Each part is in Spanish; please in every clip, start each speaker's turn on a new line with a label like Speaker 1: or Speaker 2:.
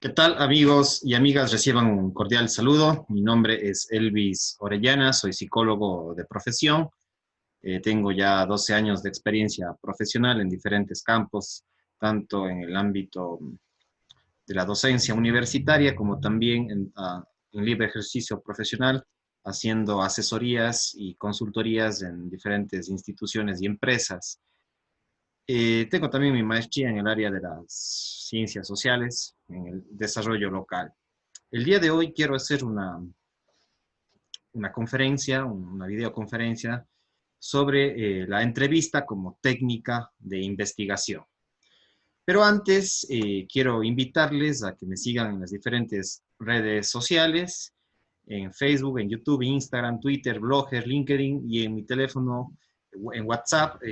Speaker 1: ¿Qué tal, amigos y amigas? Reciban un cordial saludo. Mi nombre es Elvis Orellana, soy psicólogo de profesión. Tengo ya 12 años de experiencia profesional en diferentes campos, tanto en el ámbito de la docencia universitaria como también en libre ejercicio profesional, haciendo asesorías y consultorías en diferentes instituciones y empresas. Tengo también mi maestría en el área de las ciencias sociales, en el desarrollo local. El día de hoy quiero hacer una conferencia, una videoconferencia sobre la entrevista como técnica de investigación. Pero antes quiero invitarles a que me sigan en las diferentes redes sociales, en Facebook, en YouTube, Instagram, Twitter, Blogger, LinkedIn y en mi teléfono, en WhatsApp.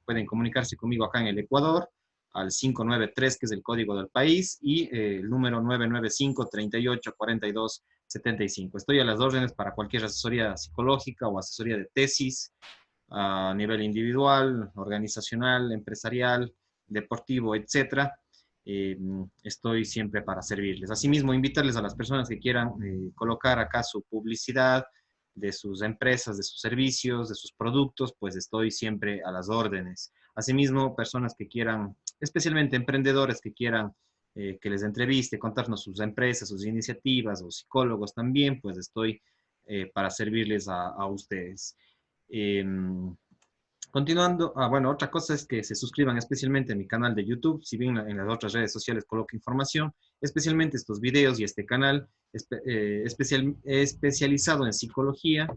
Speaker 1: Pueden comunicarse conmigo acá en el Ecuador al 593, que es el código del país, y el número 995-3842-75. Estoy a las órdenes para cualquier asesoría psicológica o asesoría de tesis a nivel individual, organizacional, empresarial, deportivo, etcétera. Estoy siempre para servirles. Asimismo, invitarles a las personas que quieran colocar acá su publicidad de sus empresas, de sus servicios, de sus productos, pues estoy siempre a las órdenes. Asimismo, personas que quieran, especialmente emprendedores que quieran que les entreviste, contarnos sus empresas, sus iniciativas, o psicólogos también, pues estoy para servirles a ustedes. Eh, Continuando, bueno, otra cosa es que se suscriban especialmente a mi canal de YouTube, si bien en las otras redes sociales coloco información, especialmente estos videos y este canal especializado en psicología,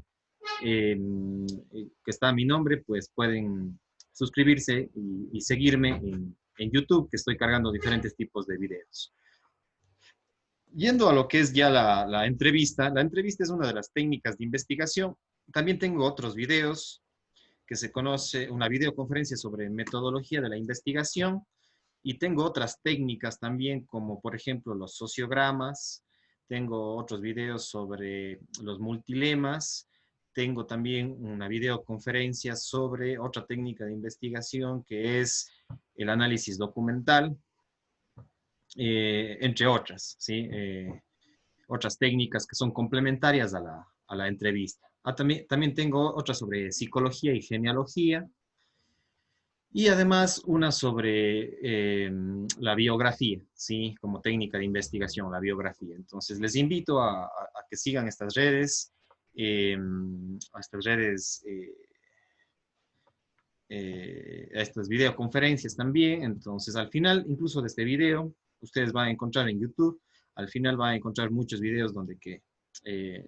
Speaker 1: eh, que está a mi nombre, pues pueden suscribirse y seguirme en YouTube, que estoy cargando diferentes tipos de videos. Yendo a lo que es ya la entrevista es una de las técnicas de investigación. También tengo otros videos que se conoce, una videoconferencia sobre metodología de la investigación, y tengo otras técnicas también, como por ejemplo los sociogramas, tengo otros videos sobre los multilemas, tengo también una videoconferencia sobre otra técnica de investigación que es el análisis documental, entre otras, ¿sí? Otras técnicas que son complementarias a la entrevista. También tengo otra sobre psicología y genealogía, y además una sobre la biografía, ¿sí? Como técnica de investigación, la biografía. Entonces les invito a que sigan estas redes, a estas redes, a estas videoconferencias también. Entonces al final, incluso de este video, ustedes van a encontrar en YouTube, al final van a encontrar muchos videos donde que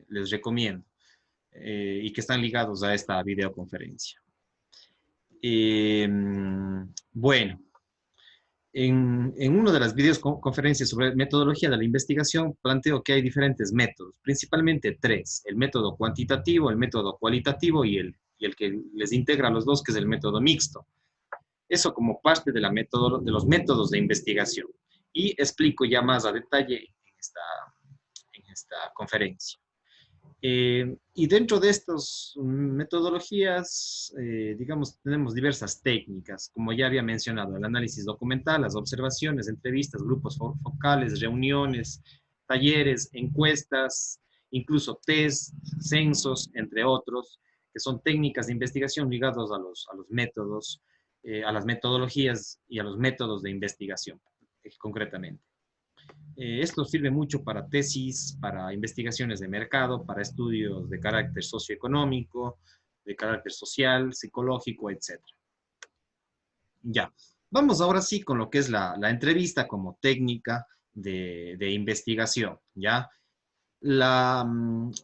Speaker 1: les recomiendo y que están ligados a esta videoconferencia. Bueno, en una de las videoconferencias sobre metodología de la investigación planteo que hay diferentes métodos, principalmente tres: el método cuantitativo, el método cualitativo y el que les integra a los dos, que es el método mixto. Eso como parte de de los métodos de investigación. Y explico ya más a detalle en esta conferencia. Y dentro de estas metodologías, digamos, tenemos diversas técnicas, como ya había mencionado: el análisis documental, las observaciones, entrevistas, grupos focales, reuniones, talleres, encuestas, incluso test, censos, entre otros, que son técnicas de investigación ligadas a los métodos, a las metodologías y a los métodos de investigación, concretamente. Esto sirve mucho para tesis, para investigaciones de mercado, para estudios de carácter socioeconómico, de carácter social, psicológico, etc. Ya, vamos ahora sí con lo que es la entrevista como técnica de investigación, ¿ya? La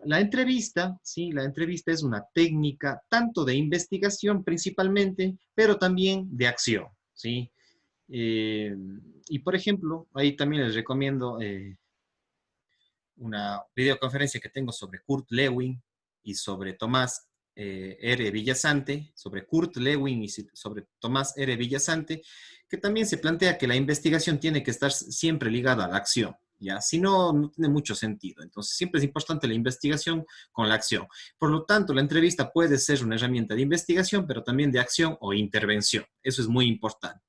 Speaker 1: entrevista, ¿sí? La entrevista es una técnica tanto de investigación principalmente, pero también de acción, ¿sí? Eh, y por ejemplo, ahí también les recomiendo una videoconferencia que tengo sobre Kurt Lewin y sobre Tomás R. Villasante, sobre Kurt Lewin y sobre Tomás R. Villasante, que también se plantea que la investigación tiene que estar siempre ligada a la acción, ¿ya? Si no, no tiene mucho sentido. Entonces, siempre es importante la investigación con la acción. Por lo tanto, la entrevista puede ser una herramienta de investigación, pero también de acción o intervención. Eso es muy importante.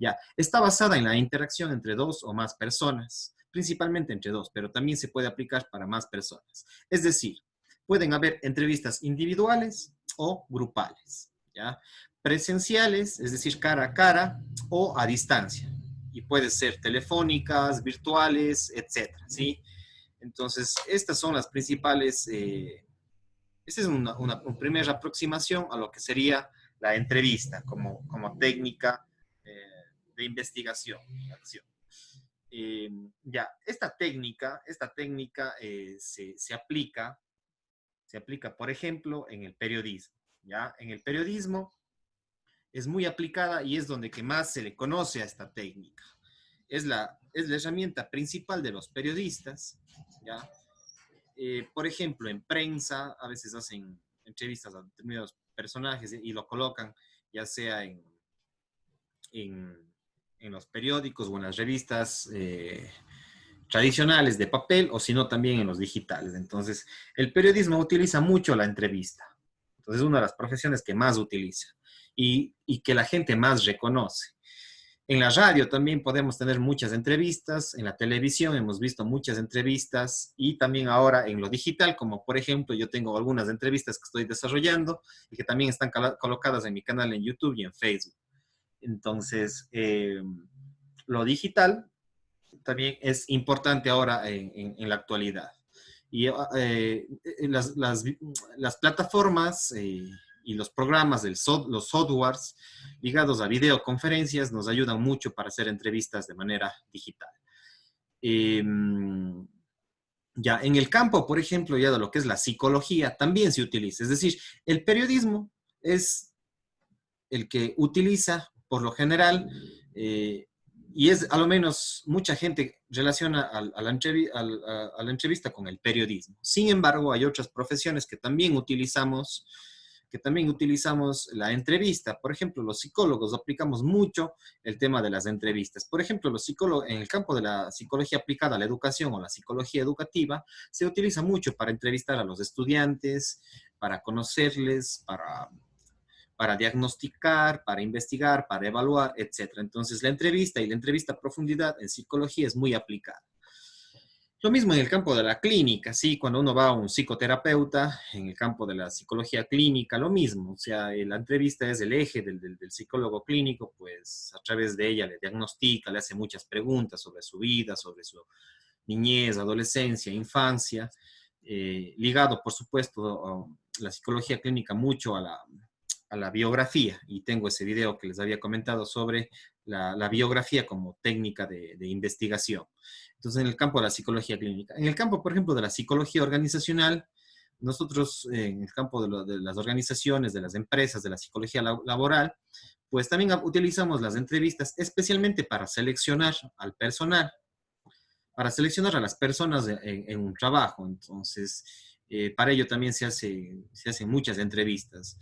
Speaker 1: Ya, está basada en la interacción entre dos o más personas, principalmente entre dos, pero también se puede aplicar para más personas. Es decir, pueden haber entrevistas individuales o grupales, ¿ya? Presenciales, es decir, cara a cara, o a distancia. Y puede ser telefónicas, virtuales, etcétera, ¿sí? Entonces, estas son las principales, esta es una primera aproximación a lo que sería la entrevista como técnica de investigación y acción. Ya, esta técnica se aplica, por ejemplo, en el periodismo, ¿ya? En el periodismo es muy aplicada y es donde que más se le conoce a esta técnica. Es la herramienta principal de los periodistas, ¿ya? Por ejemplo, en prensa, a veces hacen entrevistas a determinados personajes y lo colocan ya sea en, en los periódicos o en las revistas tradicionales de papel o si no también en los digitales. Entonces, el periodismo utiliza mucho la entrevista. Entonces, es una de las profesiones que más utiliza y que la gente más reconoce. En la radio también podemos tener muchas entrevistas, en la televisión hemos visto muchas entrevistas y también ahora en lo digital, como por ejemplo yo tengo algunas entrevistas que estoy desarrollando y que también están colocadas en mi canal en YouTube y en Facebook. Entonces, lo digital también es importante ahora en la actualidad. Y las plataformas y los programas, los softwares ligados a videoconferencias nos ayudan mucho para hacer entrevistas de manera digital. Eh, ya en el campo, por ejemplo, ya de lo que es la psicología, también se utiliza. Es decir, el periodismo es el que utiliza, por lo general, y es a lo menos mucha gente relaciona a la entrevista con el periodismo. Sin embargo, hay otras profesiones que también utilizamos la entrevista. Por ejemplo, los psicólogos aplicamos mucho el tema de las entrevistas. Por ejemplo, los psicólogos, en el campo de la psicología aplicada a la educación o la psicología educativa, se utiliza mucho para entrevistar a los estudiantes, para conocerles, para diagnosticar, para investigar, para evaluar, etc. Entonces, la entrevista y la entrevista a profundidad en psicología es muy aplicada. Lo mismo en el campo de la clínica, ¿sí? Cuando uno va a un psicoterapeuta, en el campo de la psicología clínica, lo mismo. O sea, la entrevista es el eje del psicólogo clínico, pues a través de ella le diagnostica, le hace muchas preguntas sobre su vida, sobre su niñez, adolescencia, infancia, ligado, por supuesto, a la psicología clínica mucho a la biografía, y tengo ese video que les había comentado sobre la biografía como técnica de investigación. Entonces, en el campo de la psicología clínica. En el campo, por ejemplo, de la psicología organizacional, nosotros en el campo de las organizaciones, de las empresas, de la psicología laboral, pues también utilizamos las entrevistas especialmente para seleccionar al personal, para seleccionar a las personas en un trabajo. Entonces, para ello también se hacen muchas entrevistas.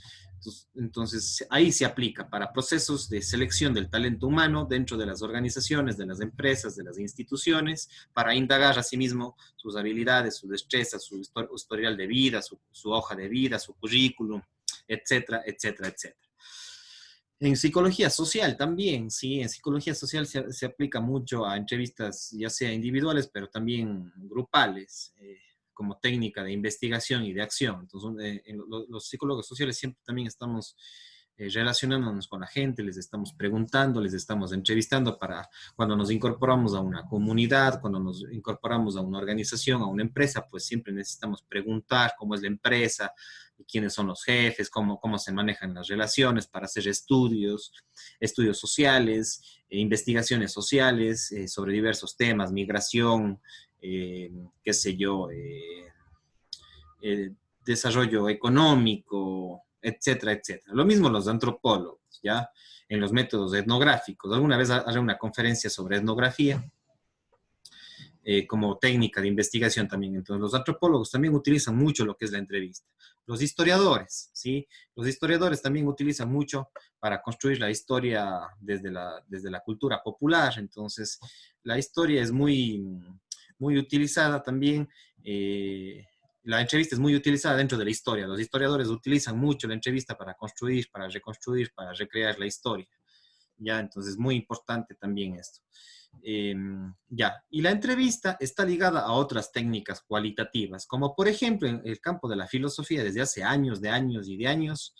Speaker 1: Entonces, ahí se aplica para procesos de selección del talento humano dentro de las organizaciones, de las empresas, de las instituciones, para indagar asimismo sus habilidades, su destreza, su historial de vida, su hoja de vida, su currículum, etcétera, etcétera, etcétera. En psicología social también, sí, en psicología social se aplica mucho a entrevistas, ya sea individuales, pero también grupales, como técnica de investigación y de acción. Entonces, los psicólogos sociales siempre también estamos relacionándonos con la gente, les estamos preguntando, les estamos entrevistando para cuando nos incorporamos a una comunidad, cuando nos incorporamos a una organización, a una empresa, pues siempre necesitamos preguntar cómo es la empresa, quiénes son los jefes, cómo se manejan las relaciones para hacer estudios sociales, investigaciones sociales sobre diversos temas, migración, qué sé yo, desarrollo económico, etcétera, etcétera. Lo mismo los antropólogos, ¿ya? En los métodos etnográficos. Alguna vez haré una conferencia sobre etnografía como técnica de investigación también. Entonces, los antropólogos también utilizan mucho lo que es la entrevista. Los historiadores, ¿sí? Los historiadores también utilizan mucho para construir la historia desde la cultura popular. Entonces, la historia es muy, muy utilizada también. La entrevista es muy utilizada dentro de la historia. Los historiadores utilizan mucho la entrevista para construir, para reconstruir, para recrear la historia. ¿Ya? Entonces, muy importante también esto. Ya, y la entrevista está ligada a otras técnicas cualitativas, como por ejemplo en el campo de la filosofía desde hace años, de años y de años,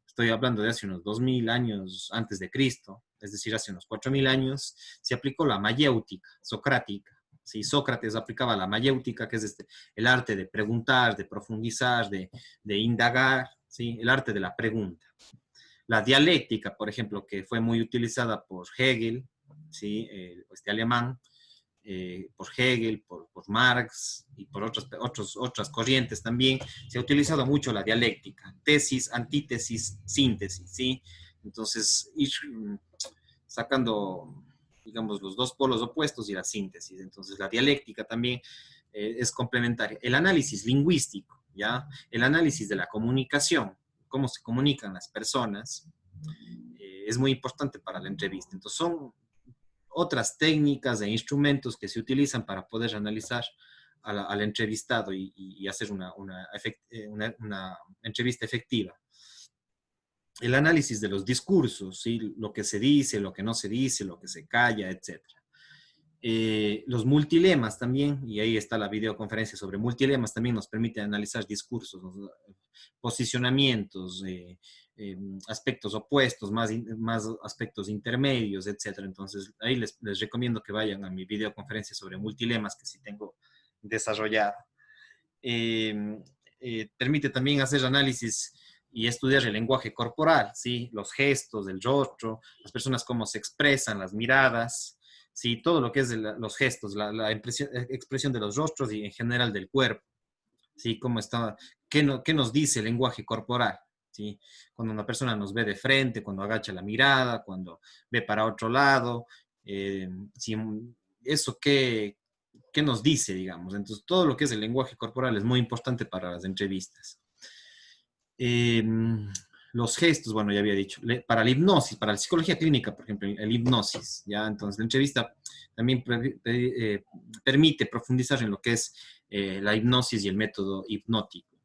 Speaker 1: estoy hablando de hace unos 2000 años antes de Cristo, es decir, hace unos 4000 años, se aplicó la mayéutica socrática. ¿Sí? Sócrates aplicaba la mayéutica, que es el arte de preguntar, de profundizar, de indagar, ¿sí? El arte de la pregunta. La dialéctica, por ejemplo, que fue muy utilizada por Hegel, ¿sí? Este alemán, por Hegel, por Marx y por otras corrientes también, se ha utilizado mucho la dialéctica, tesis, antítesis, síntesis, ¿sí? Entonces, ir sacando, digamos, los dos polos opuestos y la síntesis. Entonces, la dialéctica también es complementaria. El análisis lingüístico, ¿ya? El análisis de la comunicación, cómo se comunican las personas, es muy importante para la entrevista. Entonces, son otras técnicas e instrumentos que se utilizan para poder analizar al entrevistado y hacer una entrevista efectiva. El análisis de los discursos, ¿sí? Lo que se dice, lo que no se dice, lo que se calla, etc. Los multilemas también, y ahí está la videoconferencia sobre multilemas, también nos permite analizar discursos, posicionamientos, aspectos opuestos, más aspectos intermedios, etc. Entonces, ahí les recomiendo que vayan a mi videoconferencia sobre multilemas, que sí tengo desarrollada. Permite también hacer análisis y estudiar el lenguaje corporal, ¿sí? Los gestos del rostro, las personas cómo se expresan, las miradas, ¿sí? Todo lo que es los gestos, la expresión de los rostros y en general del cuerpo, ¿sí? Cómo está, qué nos dice el lenguaje corporal, ¿sí? Cuando una persona nos ve de frente, cuando agacha la mirada, cuando ve para otro lado, ¿sí? Eso qué nos dice, digamos. Entonces, todo lo que es el lenguaje corporal es muy importante para las entrevistas. Eh, los gestos, bueno, ya había dicho, para la hipnosis, para la psicología clínica, por ejemplo, el hipnosis, ¿ya? Entonces, la entrevista también permite profundizar en lo que es la hipnosis y el método hipnótico,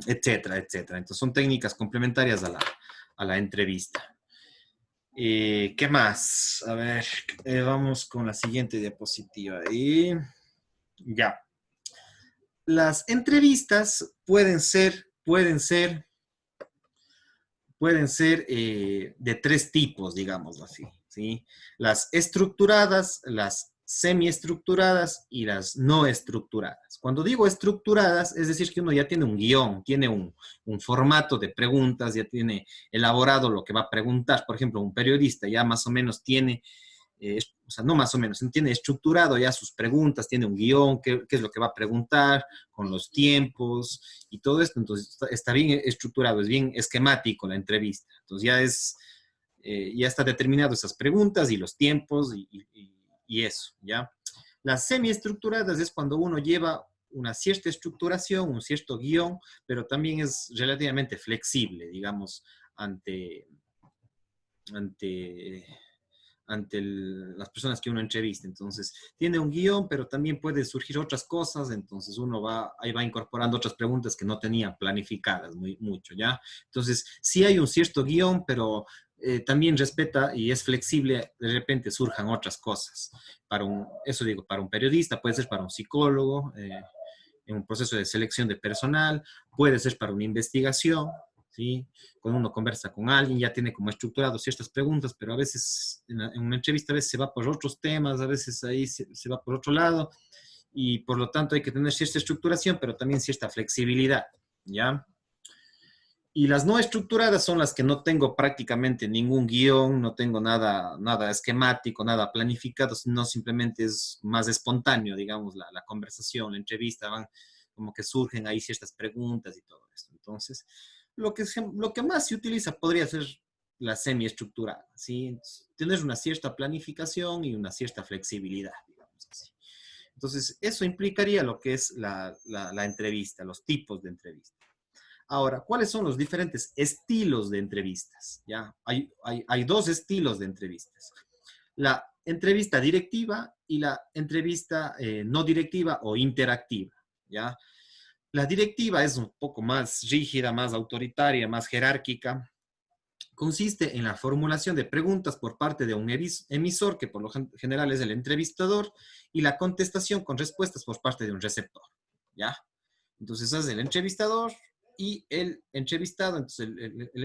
Speaker 1: etcétera, etcétera. Entonces, son técnicas complementarias a la entrevista. ¿Qué más? A ver, vamos con la siguiente diapositiva. Y ya. Las entrevistas pueden ser de tres tipos, digamos así, ¿sí? Las estructuradas, las semiestructuradas y las no estructuradas. Cuando digo estructuradas, es decir, que uno ya tiene un guión, tiene un formato de preguntas, ya tiene elaborado lo que va a preguntar. Por ejemplo, un periodista ya más o menos tiene o sea, no más o menos, tiene estructurado ya sus preguntas, tiene un guión, qué es lo que va a preguntar, con los tiempos y todo esto. Entonces, está bien estructurado, es bien esquemático la entrevista. Entonces, ya está determinado esas preguntas y los tiempos y eso, ¿ya? Las semiestructuradas es cuando uno lleva una cierta estructuración, un cierto guión, pero también es relativamente flexible, digamos, ante las personas que uno entrevista. Entonces, tiene un guión, pero también puede surgir otras cosas, entonces ahí va incorporando otras preguntas que no tenía planificadas mucho, ¿ya? Entonces, sí hay un cierto guión, pero también respeta y es flexible, de repente surjan otras cosas. Eso digo, para un periodista, puede ser para un psicólogo, en un proceso de selección de personal, puede ser para una investigación, ¿sí? Cuando uno conversa con alguien, ya tiene como estructurado ciertas preguntas, pero a veces en una entrevista a veces se va por otros temas, a veces ahí se va por otro lado, y por lo tanto hay que tener cierta estructuración, pero también cierta flexibilidad, ¿ya? Y las no estructuradas son las que no tengo prácticamente ningún guión, no tengo nada esquemático, nada planificado, sino simplemente es más espontáneo, digamos, la conversación, la entrevista, van como que surgen ahí ciertas preguntas y todo esto. Entonces, lo que más se utiliza podría ser la semiestructurada, ¿sí? Tener una cierta planificación y una cierta flexibilidad, digamos así. Entonces, eso implicaría lo que es la entrevista, los tipos de entrevista. Ahora, ¿cuáles son los diferentes estilos de entrevistas? ¿Ya? Hay dos estilos de entrevistas. La entrevista directiva y la entrevista no directiva o interactiva, ¿ya? La directiva es un poco más rígida, más autoritaria, más jerárquica, consiste en la formulación de preguntas por parte de un emisor, que por lo general es el entrevistador, y la contestación con respuestas por parte de un receptor, ¿ya? Entonces es el entrevistador y el entrevistado. Entonces el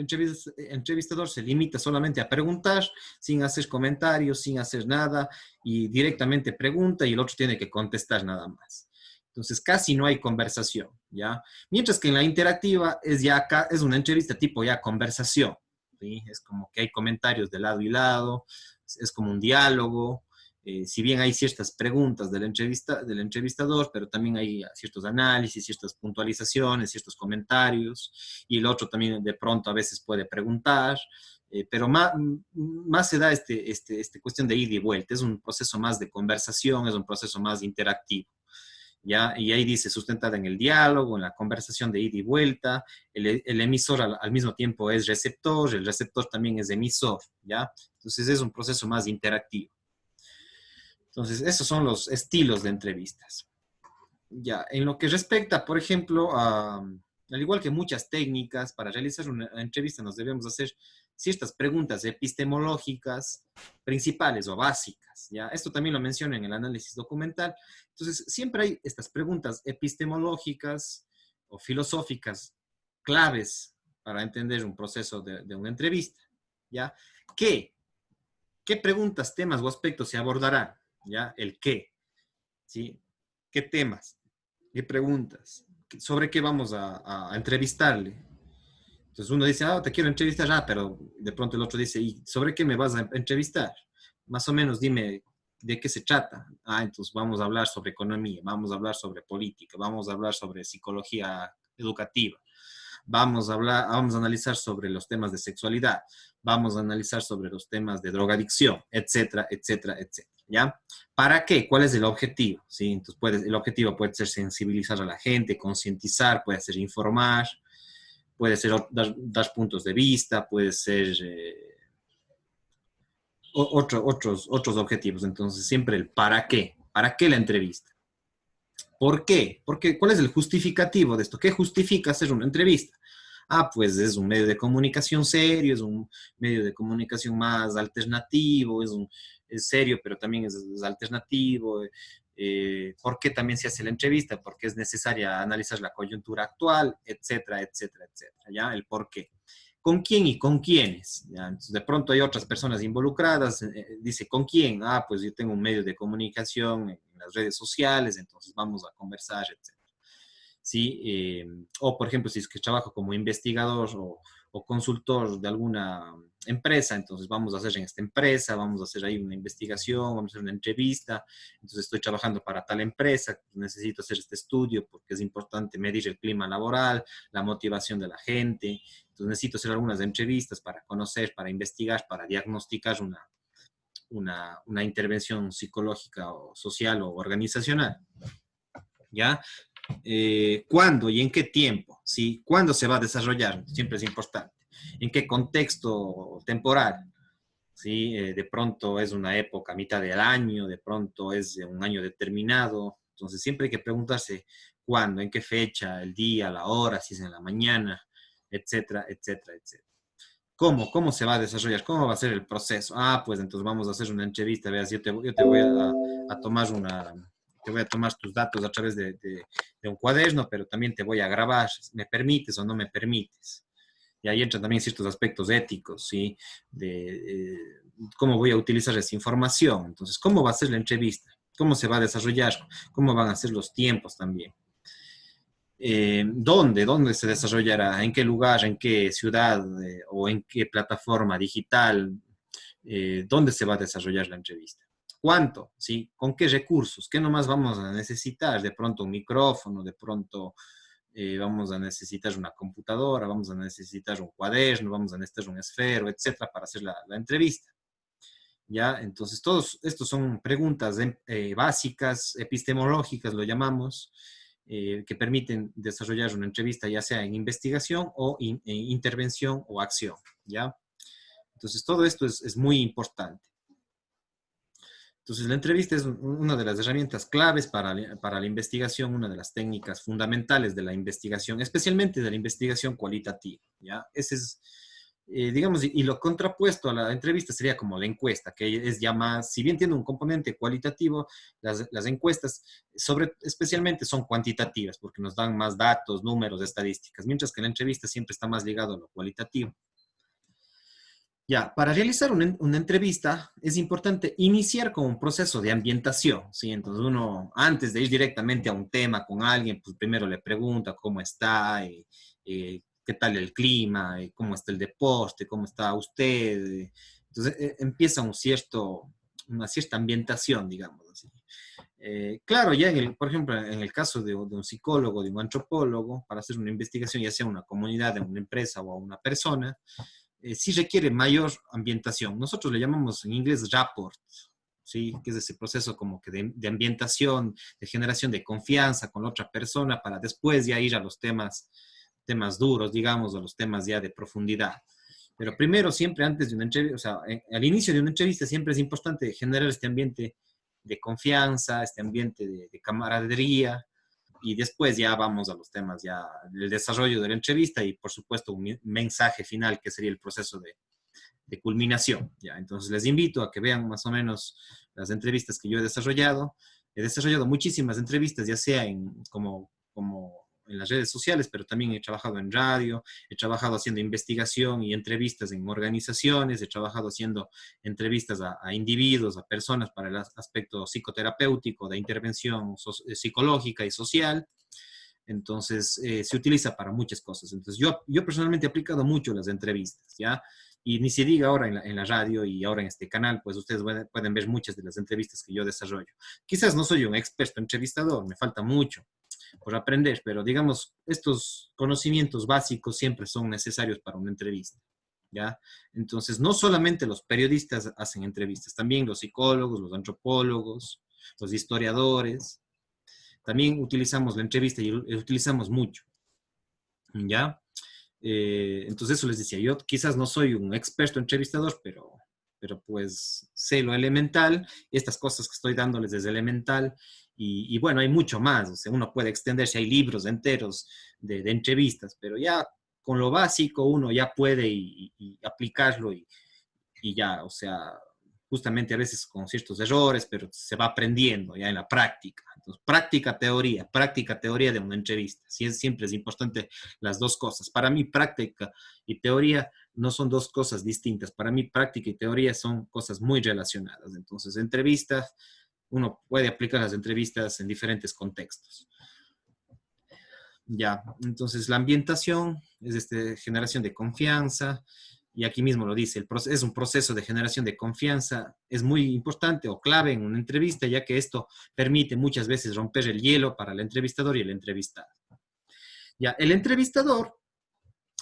Speaker 1: entrevistador se limita solamente a preguntar, sin hacer comentarios, sin hacer nada, y directamente pregunta y el otro tiene que contestar nada más. Entonces casi no hay conversación, ¿ya? Mientras que en la interactiva es una entrevista tipo ya conversación, ¿sí? Es como que hay comentarios de lado y lado, es como un diálogo. Si bien hay ciertas preguntas del entrevistador, pero también hay ciertos análisis, ciertas puntualizaciones, ciertos comentarios, y el otro también de pronto a veces puede preguntar, pero más se da esta cuestión de ida y vuelta, es un proceso más de conversación, es un proceso más interactivo. ¿Ya? Y ahí dice sustentada en el diálogo, en la conversación de ida y vuelta, el emisor al mismo tiempo es receptor, el receptor también es emisor, ¿ya? Entonces es un proceso más interactivo. Entonces, esos son los estilos de entrevistas. Ya, en lo que respecta, por ejemplo, al igual que muchas técnicas, para realizar una entrevista nos debemos hacer ciertas preguntas epistemológicas principales o básicas, ¿ya? Esto también lo menciono en el análisis documental. Entonces, siempre hay estas preguntas epistemológicas o filosóficas claves para entender un proceso de una entrevista, ¿ya? ¿Qué preguntas, temas o aspectos se abordarán? ¿Ya? El qué, ¿sí? ¿Qué temas? ¿Qué preguntas? ¿Sobre qué vamos a entrevistarle? Entonces uno dice, te quiero entrevistar, pero de pronto el otro dice, ¿y sobre qué me vas a entrevistar? Más o menos dime de qué se trata. Entonces vamos a hablar sobre economía, vamos a hablar sobre política, vamos a hablar sobre psicología educativa, vamos a analizar sobre los temas de sexualidad, vamos a analizar sobre los temas de drogadicción, etcétera, etcétera, etcétera, ¿ya? ¿Para qué? ¿Cuál es el objetivo? ¿Sí? Entonces el objetivo puede ser sensibilizar a la gente, concientizar, puede ser informar, puede ser dar puntos de vista, puede ser otros objetivos. Entonces siempre el ¿para qué la entrevista? ¿Por qué? Porque, ¿cuál es el justificativo de esto? ¿Qué justifica hacer una entrevista? Pues es un medio de comunicación serio, es un medio de comunicación más alternativo, es serio, pero también es alternativo. ¿Por qué también se hace la entrevista? Porque es necesaria analizar la coyuntura actual, etcétera, etcétera, etcétera, ¿ya? El por qué. ¿Con quién y con quiénes? ¿Ya? Entonces, de pronto hay otras personas involucradas, dice, ¿con quién? Pues yo tengo un medio de comunicación en las redes sociales, entonces vamos a conversar, etcétera. ¿Sí? O, por ejemplo, si es que trabajo como investigador o consultor de alguna empresa, entonces vamos a hacer en esta empresa, vamos a hacer ahí una investigación, vamos a hacer una entrevista, entonces estoy trabajando para tal empresa, necesito hacer este estudio porque es importante medir el clima laboral, la motivación de la gente, entonces necesito hacer algunas entrevistas para conocer, para investigar, para diagnosticar una intervención psicológica o social o organizacional, ¿ya? ¿Cuándo y en qué tiempo? ¿Sí? ¿Cuándo se va a desarrollar? Siempre es importante. ¿En qué contexto temporal? ¿Sí? De pronto es una época, mitad del año, de pronto es un año determinado. Entonces siempre hay que preguntarse cuándo, en qué fecha, el día, la hora, si es en la mañana, etcétera, etcétera, etcétera. ¿Cómo se va a desarrollar? ¿Cómo va a ser el proceso? Pues entonces vamos a hacer una entrevista, veas, yo te voy a tomar te voy a tomar tus datos a través de un cuaderno, pero también te voy a grabar, ¿me permites o no me permites? Y ahí entran también ciertos aspectos éticos, ¿sí? De cómo voy a utilizar esa información. Entonces, ¿cómo va a ser la entrevista? ¿Cómo se va a desarrollar? ¿Cómo van a ser los tiempos también? ¿Dónde se desarrollará? ¿En qué lugar? ¿En qué ciudad? ¿O en qué plataforma digital? ¿Dónde se va a desarrollar la entrevista? ¿Cuánto? ¿Sí? ¿Con qué recursos? ¿Qué nomás vamos a necesitar? De pronto un micrófono, de pronto vamos a necesitar una computadora, vamos a necesitar un cuaderno, vamos a necesitar un esfero, etcétera, para hacer la entrevista. ¿Ya? Entonces, todos estos son preguntas básicas, epistemológicas, lo llamamos, que permiten desarrollar una entrevista, ya sea en investigación o intervención o acción, ¿ya? Entonces, todo esto es muy importante. Entonces, la entrevista es una de las herramientas claves para la investigación, una de las técnicas fundamentales de la investigación, especialmente de la investigación cualitativa, ¿ya? Ese es digamos, y lo contrapuesto a la entrevista sería como la encuesta, que es ya más, si bien tiene un componente cualitativo, las encuestas especialmente son cuantitativas, porque nos dan más datos, números, estadísticas, mientras que la entrevista siempre está más ligado a lo cualitativo. Ya, para realizar una entrevista es importante iniciar con un proceso de ambientación, ¿sí? Entonces uno, antes de ir directamente a un tema con alguien, pues primero le pregunta cómo está, qué tal el clima, cómo está el deporte, cómo está usted. Entonces empieza una cierta ambientación, digamos así. Claro, ya por ejemplo, en el caso de un psicólogo, de un antropólogo, para hacer una investigación, ya sea una comunidad, de una empresa o a una persona, sí requiere mayor ambientación. Nosotros le llamamos en inglés rapport, ¿sí? Que es ese proceso como que de ambientación, de generación de confianza con la otra persona para después ya ir a los temas duros, digamos, o los temas ya de profundidad. Pero primero, siempre antes de una entrevista, o sea, al inicio de una entrevista siempre es importante generar este ambiente de confianza, este ambiente de camaradería, y después ya vamos a los temas ya del desarrollo de la entrevista y por supuesto un mensaje final que sería el proceso de culminación. ¿Ya? Entonces les invito a que vean más o menos las entrevistas que yo he desarrollado. He desarrollado muchísimas entrevistas, ya sea como en las redes sociales, pero también he trabajado en radio, he trabajado haciendo investigación y entrevistas en organizaciones, he trabajado haciendo entrevistas a individuos, a personas para el aspecto psicoterapéutico, de intervención psicológica y social. Entonces, se utiliza para muchas cosas. Entonces, yo personalmente he aplicado mucho las entrevistas, ¿ya? Y ni se diga ahora en la radio y ahora en este canal, pues ustedes pueden ver muchas de las entrevistas que yo desarrollo. Quizás no soy un experto entrevistador, me falta mucho por aprender, pero digamos, estos conocimientos básicos siempre son necesarios para una entrevista, ¿ya? Entonces, no solamente los periodistas hacen entrevistas, también los psicólogos, los antropólogos, los historiadores, también utilizamos la entrevista y utilizamos mucho, ¿ya? Entonces eso les decía, yo quizás no soy un experto entrevistador, pero pues sé lo elemental, estas cosas que estoy dándoles desde elemental, y bueno, hay mucho más, o sea, uno puede extenderse, hay libros enteros de entrevistas, pero ya con lo básico uno ya puede y aplicarlo y ya, o sea, justamente a veces con ciertos errores, pero se va aprendiendo ya en la práctica. Entonces, práctica, teoría de una entrevista. Siempre es importante las dos cosas. Para mí, práctica y teoría no son dos cosas distintas. Para mí, práctica y teoría son cosas muy relacionadas. Entonces, entrevistas, uno puede aplicar las entrevistas en diferentes contextos. Ya, entonces la ambientación es generación de confianza, y aquí mismo lo dice, es un proceso de generación de confianza, es muy importante o clave en una entrevista, ya que esto permite muchas veces romper el hielo para el entrevistador y el entrevistado. Ya, el entrevistador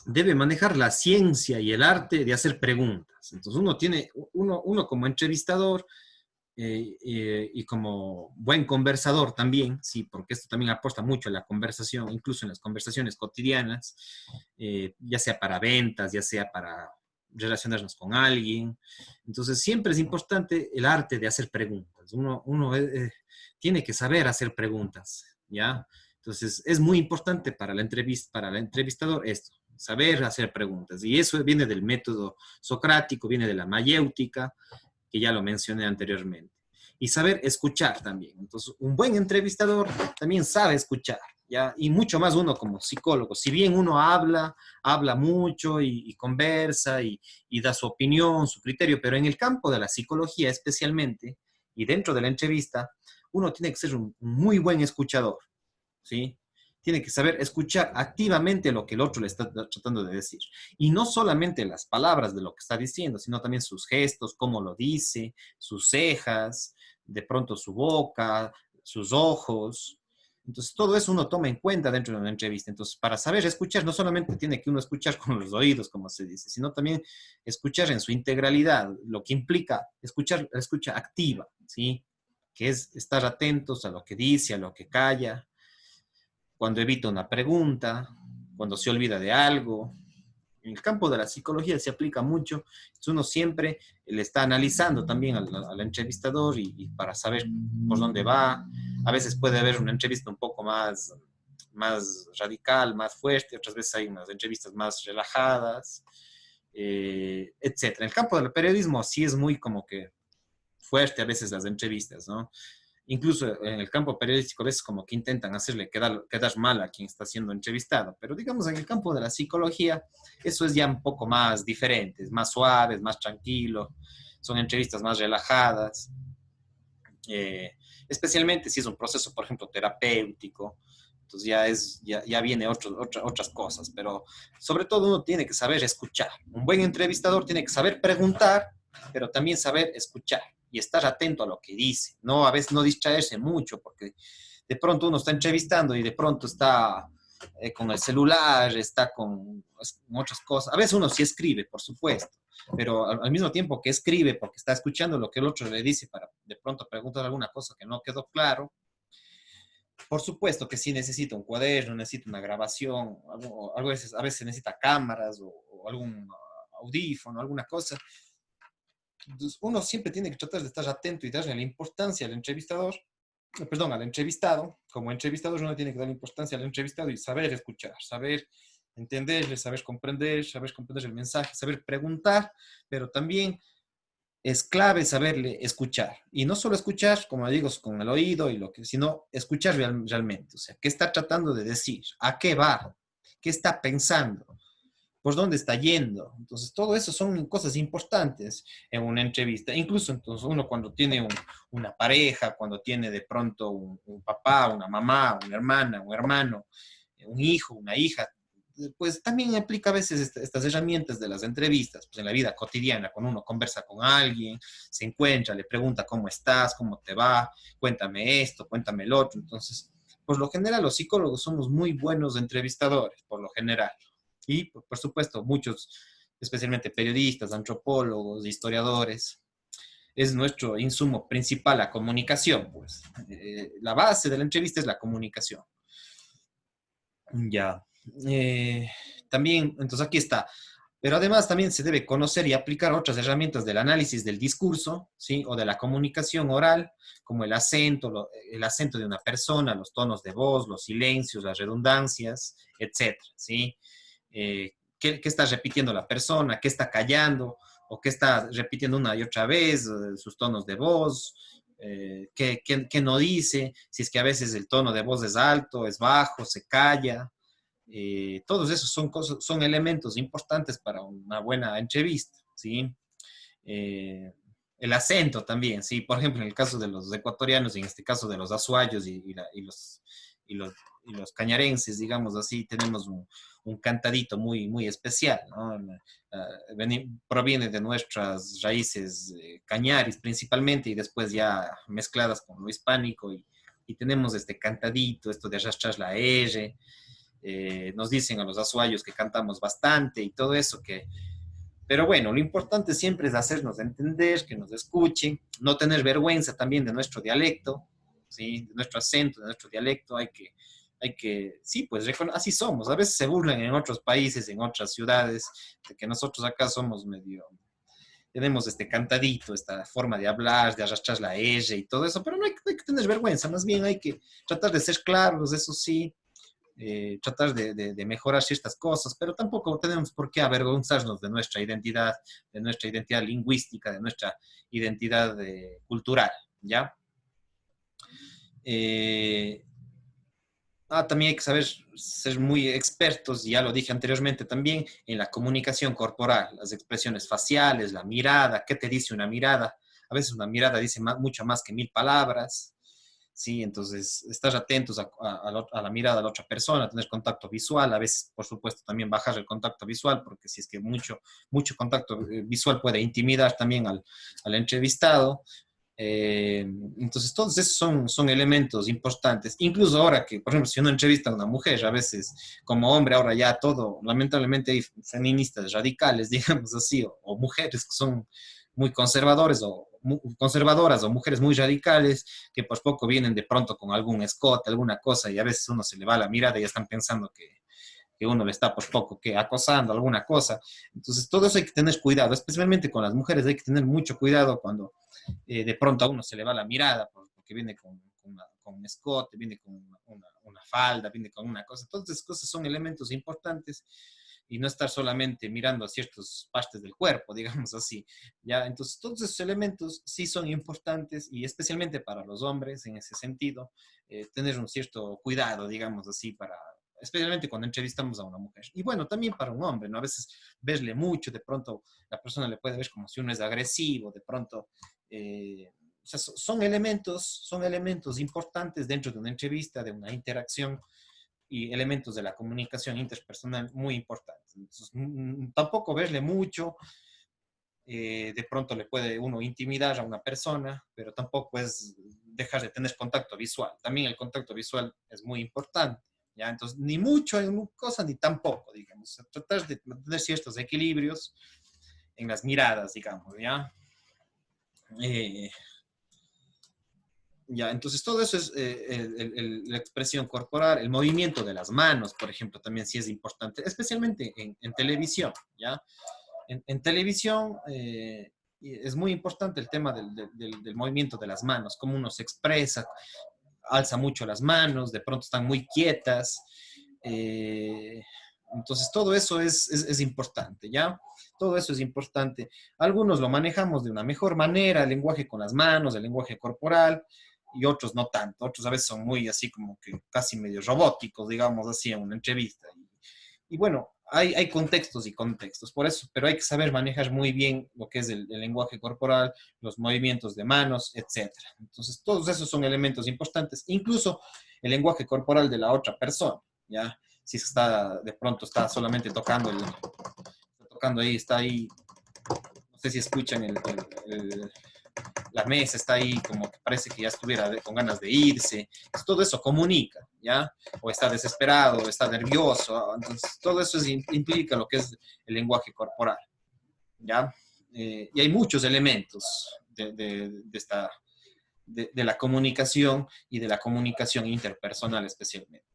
Speaker 1: debe manejar la ciencia y el arte de hacer preguntas. Entonces uno como entrevistador y como buen conversador también, sí, porque esto también aporta mucho a la conversación, incluso en las conversaciones cotidianas, ya sea para ventas, ya sea para relacionarnos con alguien. Entonces, siempre es importante el arte de hacer preguntas. Uno tiene que saber hacer preguntas, ¿ya? Entonces, es muy importante para para el entrevistador esto, saber hacer preguntas. Y eso viene del método socrático, viene de la mayéutica, que ya lo mencioné anteriormente. Y saber escuchar también. Entonces, un buen entrevistador también sabe escuchar, ¿ya? Y mucho más uno como psicólogo. Si bien uno habla mucho y conversa y da su opinión, su criterio, pero en el campo de la psicología especialmente, y dentro de la entrevista, uno tiene que ser un muy buen escuchador, ¿sí? Tiene que saber escuchar activamente lo que el otro le está tratando de decir. Y no solamente las palabras de lo que está diciendo, sino también sus gestos, cómo lo dice, sus cejas, de pronto su boca, sus ojos. Entonces, todo eso uno toma en cuenta dentro de una entrevista. Entonces, para saber escuchar, no solamente tiene que uno escuchar con los oídos, como se dice, sino también escuchar en su integralidad, lo que implica escuchar, la escucha activa, ¿sí? Que es estar atentos a lo que dice, a lo que calla, cuando evita una pregunta, cuando se olvida de algo. En el campo de la psicología se aplica mucho, uno siempre le está analizando también al entrevistador y para saber por dónde va. A veces puede haber una entrevista un poco más radical, más fuerte, otras veces hay unas entrevistas más relajadas. etcétera. En el campo del periodismo sí es muy como que fuerte a veces las entrevistas, ¿no? Incluso en el campo periodístico a veces como que intentan hacerle quedar mal a quien está siendo entrevistado, pero digamos en el campo de la psicología eso es ya un poco más diferente, es más suave, es más tranquilo, son entrevistas más relajadas, eh, especialmente si es un proceso, por ejemplo, terapéutico, entonces ya viene otras cosas, pero sobre todo uno tiene que saber escuchar. Un buen entrevistador tiene que saber preguntar, pero también saber escuchar y estar atento a lo que dice, no a veces no distraerse mucho, porque de pronto uno está entrevistando y de pronto está con el celular, está con otras cosas. A veces uno sí escribe, por supuesto, pero al mismo tiempo que escribe, porque está escuchando lo que el otro le dice para de pronto preguntar alguna cosa que no quedó claro, por supuesto que sí necesita un cuaderno, necesita una grabación, a veces necesita cámaras o algún audífono, alguna cosa. Entonces, uno siempre tiene que tratar de estar atento y darle la importancia al entrevistador, perdón, al entrevistado. Como entrevistador uno tiene que darle importancia al entrevistado y saber escuchar, saber entenderle, saber comprender el mensaje, saber preguntar, pero también es clave saberle escuchar. Y no solo escuchar, como digo, con el oído, sino escuchar realmente. O sea, ¿qué está tratando de decir? ¿A qué va? ¿Qué está pensando? ¿Por dónde está yendo? Entonces, todo eso son cosas importantes en una entrevista. Incluso entonces uno cuando tiene una pareja, cuando tiene de pronto un papá, una mamá, una hermana, un hermano, un hijo, una hija, pues también aplica a veces estas herramientas de las entrevistas, pues en la vida cotidiana, cuando uno conversa con alguien, se encuentra, le pregunta cómo estás, cómo te va, cuéntame esto, cuéntame el otro. Entonces, por lo general, los psicólogos somos muy buenos entrevistadores, por lo general. Y, por supuesto, muchos, especialmente periodistas, antropólogos, historiadores, es nuestro insumo principal, la comunicación, pues. La base de la entrevista es la comunicación. Ya. Eh, También, entonces aquí está. Pero además también se debe conocer y aplicar otras herramientas del análisis del discurso, ¿sí? O de la comunicación oral, como el acento de una persona, los tonos de voz, los silencios, las redundancias, etcétera, ¿sí? ¿Qué está repitiendo la persona? ¿Qué está callando? ¿O qué está repitiendo una y otra vez? Sus tonos de voz, qué no dice, si es que a veces el tono de voz es alto, es bajo, se calla. Todos esos son cosas, son elementos importantes para una buena entrevista, ¿sí? Eh, el acento también, ¿sí? Por ejemplo, en el caso de los ecuatorianos, y en este caso de los azuayos y los, y los cañarenses, digamos así, tenemos un cantadito muy especial, ¿no? Proviene de nuestras raíces cañaris principalmente y después ya mezcladas con lo hispánico y tenemos este cantadito, esto de arrastrar la R, nos dicen a los azuayos que cantamos bastante y todo eso que... Pero bueno, lo importante siempre es hacernos entender, que nos escuchen, no tener vergüenza también de nuestro dialecto, ¿sí? De nuestro acento, de nuestro dialecto, sí, pues así somos. A veces se burlan en otros países, en otras ciudades, de que nosotros acá somos medio, tenemos este cantadito, esta forma de hablar, de arrastrar la R y todo eso, pero no hay que tener vergüenza, más bien hay que tratar de ser claros, eso sí, tratar de mejorar ciertas cosas, pero tampoco tenemos por qué avergonzarnos de nuestra identidad lingüística, de nuestra identidad cultural, ¿ya? Eh, También hay que saber ser muy expertos, y ya lo dije anteriormente también, en la comunicación corporal, las expresiones faciales, la mirada, ¿qué te dice una mirada? A veces una mirada dice mucho más que 1000 palabras, ¿sí? Entonces, estar atentos a la mirada de la otra persona, tener contacto visual, a veces, por supuesto, también bajar el contacto visual, porque si es que mucho contacto visual puede intimidar también al entrevistado. Entonces, todos esos son elementos importantes. Incluso ahora que, por ejemplo, si uno entrevista a una mujer, a veces como hombre, ahora ya todo, lamentablemente hay feministas radicales, digamos así, o mujeres que son muy conservadores conservadoras o mujeres muy radicales que por poco vienen de pronto con algún escote, alguna cosa, y a veces uno se le va la mirada y ya están pensando que uno le está por poco que acosando alguna cosa. Entonces, todo eso hay que tener cuidado, especialmente con las mujeres, hay que tener mucho cuidado cuando de pronto a uno se le va la mirada porque viene con un escote, viene con una falda, viene con una cosa. Todas esas cosas son elementos importantes y no estar solamente mirando a ciertas partes del cuerpo, digamos así, ¿ya? Entonces, todos esos elementos sí son importantes y especialmente para los hombres en ese sentido, tener un cierto cuidado, digamos así, para, especialmente cuando entrevistamos a una mujer. Y bueno, también para un hombre, ¿no? A veces verle mucho, de pronto la persona le puede ver como si uno es agresivo, de pronto... o sea, son elementos importantes dentro de una entrevista, de una interacción y elementos de la comunicación interpersonal muy importantes. Entonces, tampoco verle mucho, de pronto le puede uno intimidar a una persona, pero tampoco es dejar de tener contacto visual. También el contacto visual es muy importante, ¿ya? Entonces, ni mucho en una cosa, ni tampoco, digamos. Tratar de mantener ciertos equilibrios en las miradas, digamos, ¿ya? Eh, Ya, entonces todo eso es la expresión corporal, el movimiento de las manos, por ejemplo, también sí es importante, especialmente en televisión, ¿ya? En televisión es muy importante el tema del movimiento de las manos, cómo uno se expresa, alza mucho las manos, de pronto están muy quietas, eh, entonces todo eso es importante, ¿ya? Todo eso es importante. Algunos lo manejamos de una mejor manera, el lenguaje con las manos, el lenguaje corporal, y otros no tanto. Otros a veces son muy así como que casi medio robóticos, digamos así, en una entrevista. Y bueno, hay contextos y contextos, por eso, pero hay que saber manejar muy bien lo que es el lenguaje corporal, los movimientos de manos, etcétera. Entonces, todos esos son elementos importantes, incluso el lenguaje corporal de la otra persona, ¿ya? Si está, de pronto está solamente tocando, está tocando ahí, está ahí, no sé si escuchan la mesa, está ahí como que parece que ya estuviera con ganas de irse. Entonces, todo eso comunica, ¿ya? O está desesperado, o está nervioso. Entonces, todo eso implica lo que es el lenguaje corporal, ¿ya? Y hay muchos elementos de la comunicación y de la comunicación interpersonal especialmente.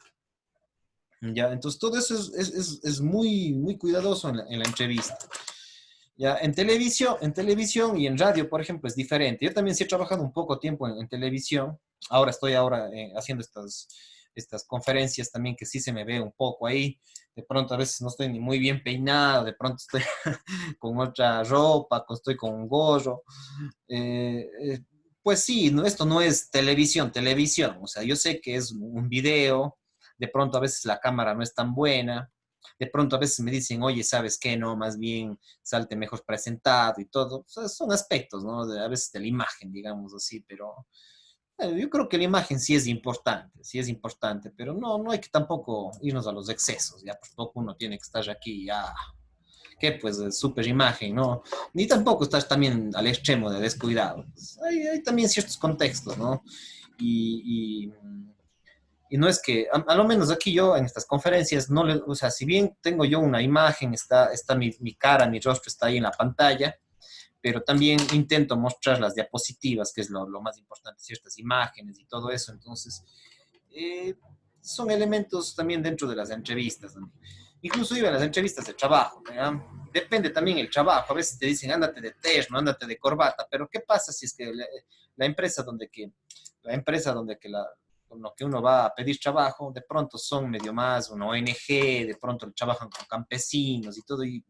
Speaker 1: ¿Ya? Entonces, todo eso es muy, muy cuidadoso en la entrevista. Ya, en televisión y en radio, por ejemplo, es diferente. Yo también sí he trabajado un poco tiempo en televisión. Ahora estoy haciendo estas conferencias también que sí se me ve un poco ahí. De pronto a veces no estoy ni muy bien peinado, de pronto estoy con otra ropa, estoy con un gorro. Eh, eh, pues sí, no, esto no es televisión, televisión. O sea, yo sé que es un video, de pronto a veces la cámara no es tan buena, de pronto a veces me dicen, oye, ¿sabes qué? No, más bien salte mejor presentado y todo. O sea, son aspectos, ¿no? A veces de la imagen, digamos así, pero yo creo que la imagen sí es importante, pero no, no hay que tampoco irnos a los excesos, ya, por poco uno tiene que estar aquí, ya, que pues súper imagen, ¿no? Ni tampoco estás también al extremo de descuidado. Pues, hay también ciertos contextos, ¿no? Y, y, y no es que, a lo menos aquí yo en estas conferencias, no le, o sea, si bien tengo yo una imagen, está mi cara, mi rostro está ahí en la pantalla, pero también intento mostrar las diapositivas, que es lo más importante, ciertas imágenes y todo eso. Entonces, eh, son elementos también dentro de las entrevistas, ¿no? Inclusive las entrevistas de trabajo, ¿verdad? Depende también el trabajo. A veces te dicen, ándate de terno, ándate de corbata, pero ¿qué pasa si es que la empresa la empresa donde que con lo que uno va a pedir trabajo, de pronto son medio más una ONG, de pronto trabajan con campesinos y todo, y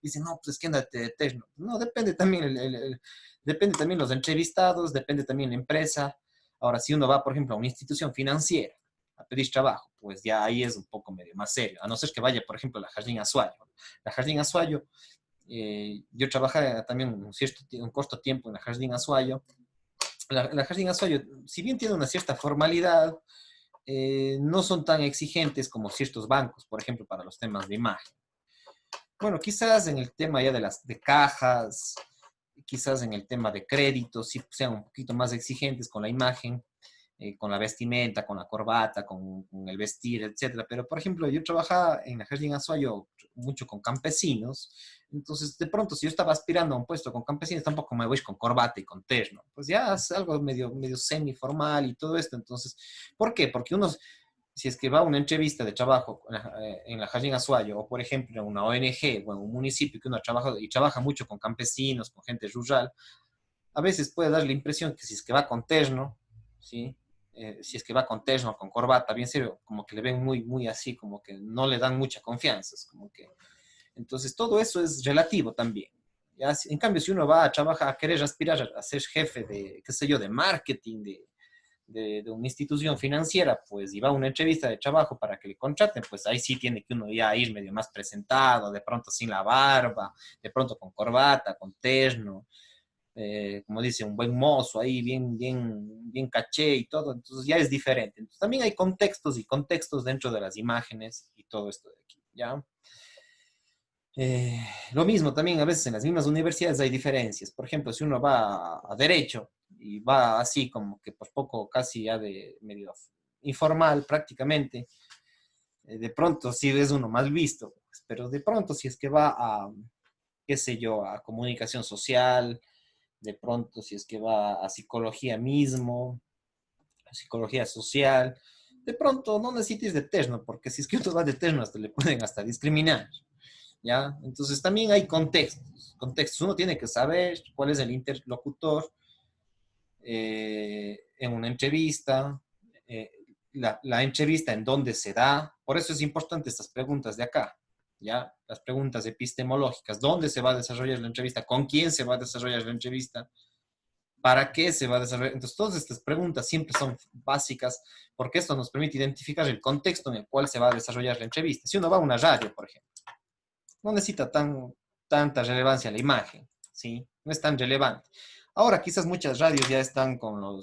Speaker 1: dicen, no, pues es que ándate de terno. No, depende también, depende también los entrevistados, depende también la empresa. Ahora, si uno va, por ejemplo, a una institución financiera a pedir trabajo, pues ya ahí es un poco medio más serio, a no ser que vaya, por ejemplo, a la Jardín Azuayo. La Jardín Azuayo, yo trabajé también un corto tiempo en la Jardín Azuayo. La Jardín Azuayo, si bien tiene una cierta formalidad, no son tan exigentes como ciertos bancos, por ejemplo, para los temas de imagen. Bueno, quizás en el tema ya de cajas, quizás en el tema de créditos, sí sean un poquito más exigentes con la imagen, con la vestimenta, con la corbata, con el vestir, etcétera. Pero, por ejemplo, yo trabajaba en la Jardín Azuayo mucho con campesinos, entonces de pronto si yo estaba aspirando a un puesto con campesinos, tampoco me voy con corbata y con terno, pues ya es algo medio semi-formal y todo esto. Entonces, ¿por qué? Porque uno, si es que va a una entrevista de trabajo en la Jardín Azuayo, o por ejemplo en una ONG o en un municipio que uno trabaja y trabaja mucho con campesinos, con gente rural, a veces puede dar la impresión que si es que va con terno, ¿sí? Si es que va con terno, con corbata, bien serio, como que le ven muy, muy así, como que no le dan mucha confianza, es como que... Entonces, todo eso es relativo también. ¿Ya? En cambio, si uno va a trabajar, a querer aspirar a ser jefe de, qué sé yo, de marketing, de una institución financiera, pues, y va a una entrevista de trabajo para que le contraten, pues ahí sí tiene que uno ya ir medio más presentado, de pronto sin la barba, de pronto con corbata, con terno, como dice, un buen mozo ahí, bien caché y todo, entonces ya es diferente. Entonces, también hay contextos y contextos dentro de las imágenes y todo esto de aquí, ¿ya? Lo mismo también a veces en las mismas universidades hay diferencias. Por ejemplo, si uno va a derecho y va así como que por poco casi ya de medio informal prácticamente, de pronto sí es uno mal visto, pues, pero de pronto si es que va a, qué sé yo, a comunicación social, de pronto si es que va a psicología mismo, a psicología social, de pronto no necesites de terno, porque si es que uno va de terno hasta le pueden hasta discriminar. ¿Ya? Entonces también hay contextos, contextos. Uno tiene que saber cuál es el interlocutor en una entrevista, eh, la entrevista en dónde se da. Por eso es importante estas preguntas de acá, ¿ya? Las preguntas epistemológicas. ¿Dónde se va a desarrollar la entrevista? ¿Con quién se va a desarrollar la entrevista? ¿Para qué se va a desarrollar? Entonces, todas estas preguntas siempre son básicas porque esto nos permite identificar el contexto en el cual se va a desarrollar la entrevista. Si uno va a una radio, por ejemplo, no necesita tanta relevancia la imagen, ¿sí? No es tan relevante. Ahora quizás muchas radios ya están con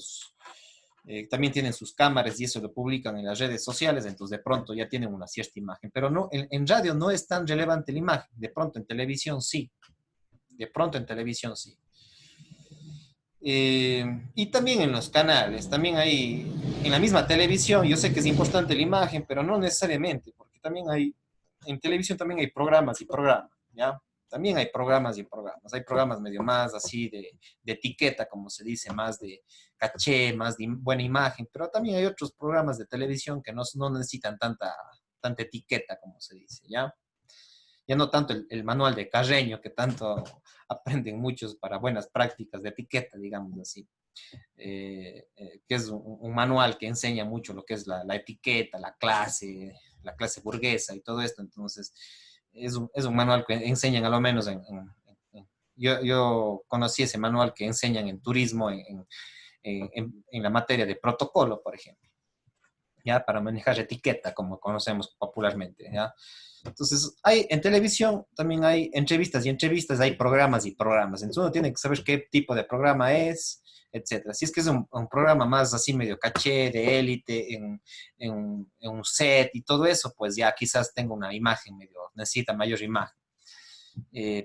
Speaker 1: también tienen sus cámaras y eso lo publican en las redes sociales, entonces de pronto ya tienen una cierta imagen, pero no, en radio no es tan relevante la imagen, de pronto en televisión sí, de pronto en televisión sí. Y también en los canales, también hay, en la misma televisión, yo sé que es importante la imagen, pero no necesariamente, porque también hay, en televisión también hay programas y programas, ¿ya? También hay programas y programas, hay programas medio más así de etiqueta, como se dice, más de caché, más de buena imagen, pero también hay otros programas de televisión que no necesitan tanta etiqueta, como se dice, ¿ya? Ya no tanto el manual de Carreño, que tanto aprenden muchos para buenas prácticas de etiqueta, digamos así, que es un manual que enseña mucho lo que es la etiqueta, la clase burguesa y todo esto. Entonces, es un manual que enseñan a lo menos yo conocí ese manual que enseñan en turismo, en la materia de protocolo, por ejemplo, ¿ya? Para manejar etiqueta, como conocemos popularmente, ¿ya? Entonces, en televisión también hay entrevistas y entrevistas, hay programas y programas. Entonces uno tiene que saber qué tipo de programa es, etcétera. Si es que es un programa más así medio caché, de élite, en un set y todo eso, pues ya quizás tenga una imagen medio, necesita mayor imagen.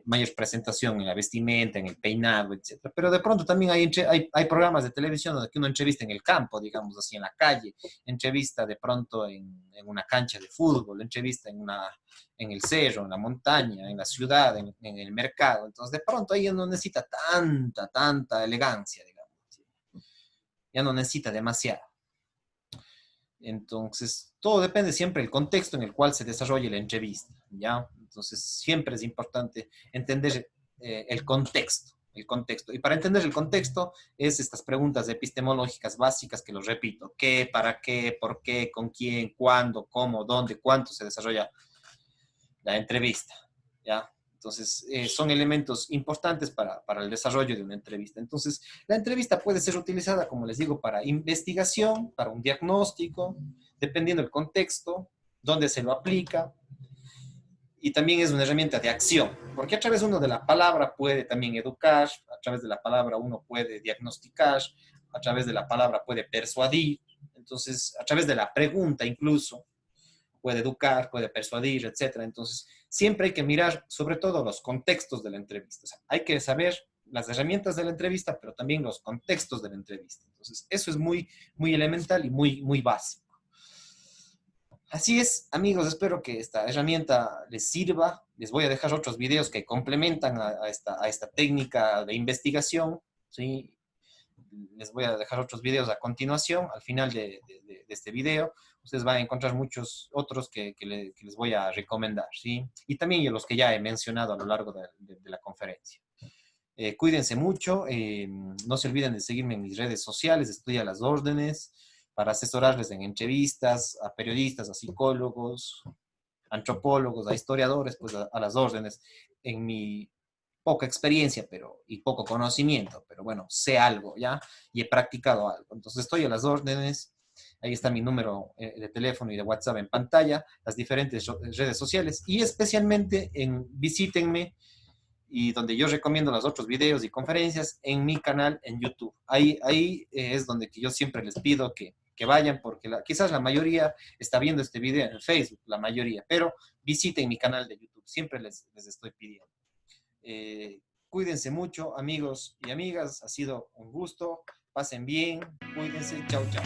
Speaker 1: Mayor presentación en la vestimenta, en el peinado, etcétera. Pero de pronto también hay programas de televisión donde uno entrevista en el campo, digamos así, en la calle, entrevista de pronto en una cancha de fútbol, entrevista en el cerro, en la montaña, en la ciudad, en el mercado. Entonces, de pronto ahí no necesita tanta elegancia, digamos. Ya no necesita demasiado. Entonces, todo depende siempre del contexto en el cual se desarrolle la entrevista, ¿ya? Entonces, siempre es importante entender el contexto, el contexto. Y para entender el contexto es estas preguntas epistemológicas básicas que los repito. ¿Qué, para qué, por qué, con quién, cuándo, cómo, dónde, cuánto se desarrolla la entrevista, ¿ya? Entonces, son elementos importantes para el desarrollo de una entrevista. Entonces, la entrevista puede ser utilizada, como les digo, para investigación, para un diagnóstico, dependiendo del contexto, dónde se lo aplica, y también es una herramienta de acción, porque a través uno de la palabra puede también educar, a través de la palabra uno puede diagnosticar, a través de la palabra puede persuadir, entonces, a través de la pregunta incluso, puede educar, puede persuadir, etcétera. Entonces, siempre hay que mirar sobre todo los contextos de la entrevista. O sea, hay que saber las herramientas de la entrevista, pero también los contextos de la entrevista. Entonces, eso es muy elemental y muy básico. Así es, amigos, espero que esta herramienta les sirva. Les voy a dejar otros videos que complementan a esta técnica de investigación, ¿sí? Les voy a dejar otros videos a continuación, al final de este video. Ustedes van a encontrar muchos otros que les voy a recomendar, ¿sí? Y también los que ya he mencionado a lo largo de la conferencia. Cuídense mucho, no se olviden de seguirme en mis redes sociales, estoy a las órdenes para asesorarles en entrevistas a periodistas, a psicólogos, antropólogos, a historiadores, pues a las órdenes. En mi poca experiencia y poco conocimiento, pero bueno, sé algo, ¿ya? Y he practicado algo. Entonces estoy a las órdenes. Ahí está mi número de teléfono y de WhatsApp en pantalla, las diferentes redes sociales y especialmente visítenme y donde yo recomiendo los otros videos y conferencias en mi canal en YouTube. Ahí es donde que yo siempre les pido que vayan porque quizás la mayoría está viendo este video en Facebook, la mayoría, pero visiten mi canal de YouTube, siempre les estoy pidiendo. Cuídense mucho, amigos y amigas. Ha sido un gusto. Pasen bien. Cuídense. Chao, chao.